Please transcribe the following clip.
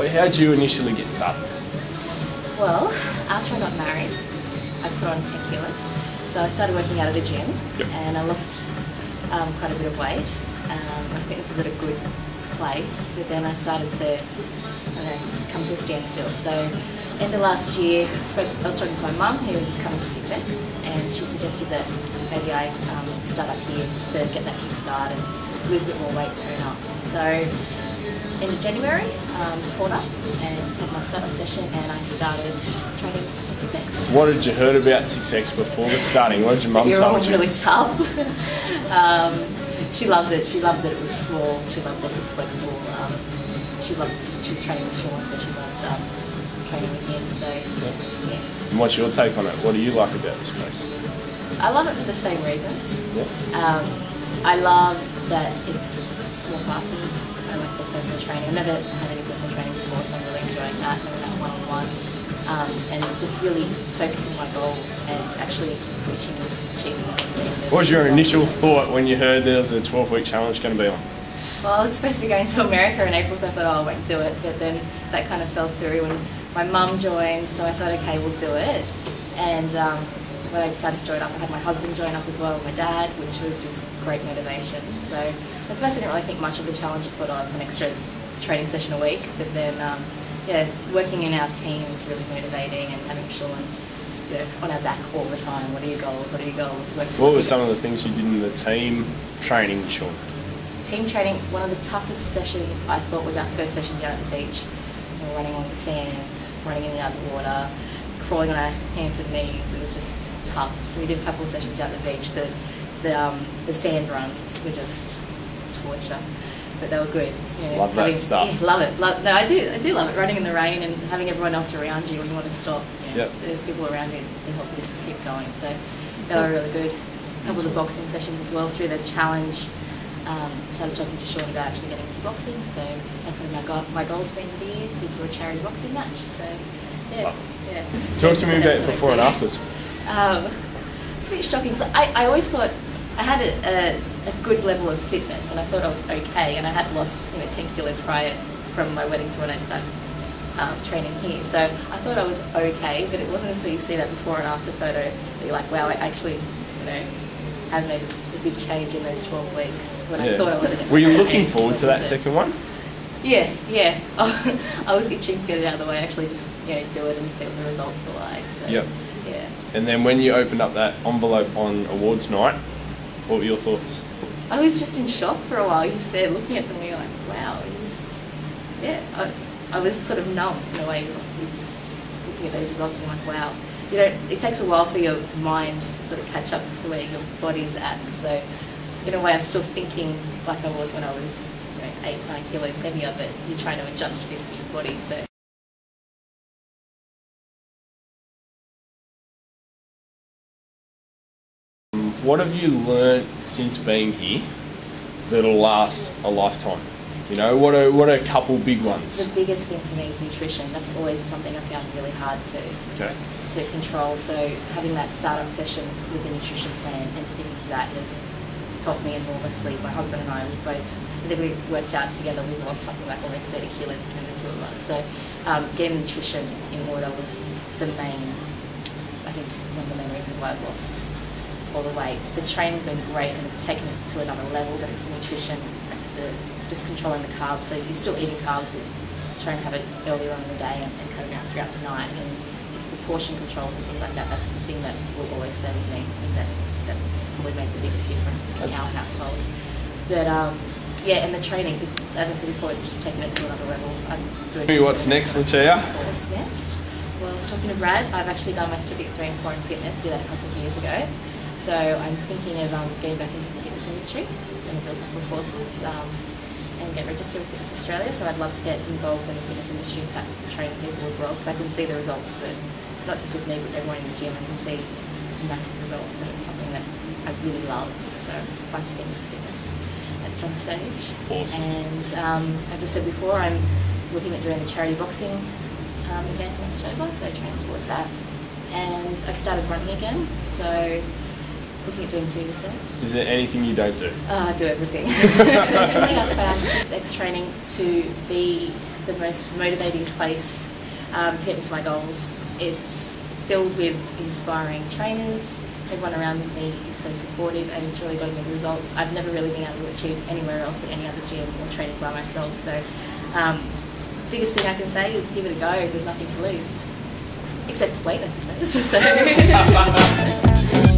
How did you initially get started? Well, after I got married, I put on 10 kilos. So I started working out at the gym, and I lost quite a bit of weight. I think this was at a good place, but then I started to come to a standstill. So end of last year, I was talking to my mum, who was coming to 6X, and she suggested that maybe I start up here just to get that kick start and lose a bit more weight, tone up. So end of January, called up and had my startup session, and I started training at 6X. What had you heard about 6X before starting? What did your mum tell you? You're all really tough. She loves it. She loved that it was small. She loved that it was flexible. She was training with Sean, so she loved training with him. So yeah. And what's your take on it? What do you like about this place? I love it for the same reasons. Yeah. I love that it's small classes. I like the personal training. I've never had any personal training before, so I'm really enjoying that, having that one-on-one. And just really focusing my goals and actually reaching and achieving what I'm seeing. What was your initial thought when you heard there was a 12-week challenge going to be on? Well, I was supposed to be going to America in April, so I thought, oh, I won't do it. But then that kind of fell through, and my mum joined, so I thought, okay, we'll do it. And when I decided to join up, I had my husband join up as well, and my dad, which was just great motivation. So at first I didn't really think much of the challenge, just thought, oh, it's an extra training session a week. But then, yeah, working in our team is really motivating, and having Sean on our back all the time. What are your goals? What are your goals? What were some of the things you did in the team training, Sean? Team training, one of the toughest sessions I thought was our first session down at the beach. We were running on the sand, running in and out of the water, crawling on our hands and knees. It was just tough. We did a couple of sessions out at the beach. The sand runs were just torture, but they were good. Love that stuff. Yeah, love it. No, I do love it. Running in the rain and having everyone else around you when you want to stop. There's people around you to help you just keep going. So they were really good. A couple of the boxing sessions as well through the challenge. Started talking to Sean about actually getting into boxing. So that's one of my goals for the end of the year, to do a charity boxing match. So yeah. Talk to me about before and afters. It's a bit shocking because I always thought I had a good level of fitness, and I thought I was okay, and I had lost 10 kilos prior from my wedding to when I started training here. So I thought I was okay, but it wasn't until you see that before and after photo that you're like, wow, I actually have made a big change in those 12 weeks when I thought I wasn't. Were you looking forward to that second one? Yeah. I was itching to get it out of the way, actually just do it and see what the results were like. So, yeah. And then when you opened up that envelope on awards night, what were your thoughts? I was just in shock for a while. You're just there looking at them and you're like, wow, I was sort of numb in a way. You're just looking at those results and you're like, wow. It takes a while for your mind to sort of catch up to where your body's at. So in a way, I'm still thinking like I was when I was 8-9 kilos heavier, but you're trying to adjust to this new body. So. What have you learnt since being here that'll last a lifetime? What are a couple big ones? The biggest thing for me is nutrition. That's always something I found really hard to control. So having that startup session with the nutrition plan and sticking to that has helped me enormously. My husband and I, I think we worked out together, we've lost something like almost 30 kilos between the two of us. So getting nutrition in order was one of the main reasons why I've lost all the weight. The training's been great and it's taken it to another level, but it's the nutrition, just controlling the carbs. So you're still eating carbs, but trying to have it earlier on in the day and cutting out throughout the night, and just the portion controls and things like that. That's the thing that will always stay with me. I think that's probably made the biggest difference in our household. But and the training, it's, as I said before, it's just taken it to another level. What's next, Lucia? What's next? Well, I was talking to Brad. I've actually done my Certificate 3 and 4 in fitness. Did that a couple of years ago. So I'm thinking of getting back into the fitness industry. I'm going to do a couple of courses and get registered with Fitness Australia. So I'd love to get involved in the fitness industry and start training people as well, because I can see the results that, not just with me, but everyone in the gym, I can see massive results, and it's something that I really love. So I'd like to get into fitness at some stage. Awesome. And as I said before, I'm looking at doing the charity boxing event in October, so training towards that. And I've started running again, so looking at doing Suicide. Is there anything you don't do? I do everything. Personally, I found 6X training to be the most motivating place to get into my goals. It's filled with inspiring trainers. Everyone around me is so supportive, and it's really gotten me results I've never really been able to achieve anywhere else at any other gym or training by myself. So biggest thing I can say is give it a go. There's nothing to lose, except weight, I suppose. So.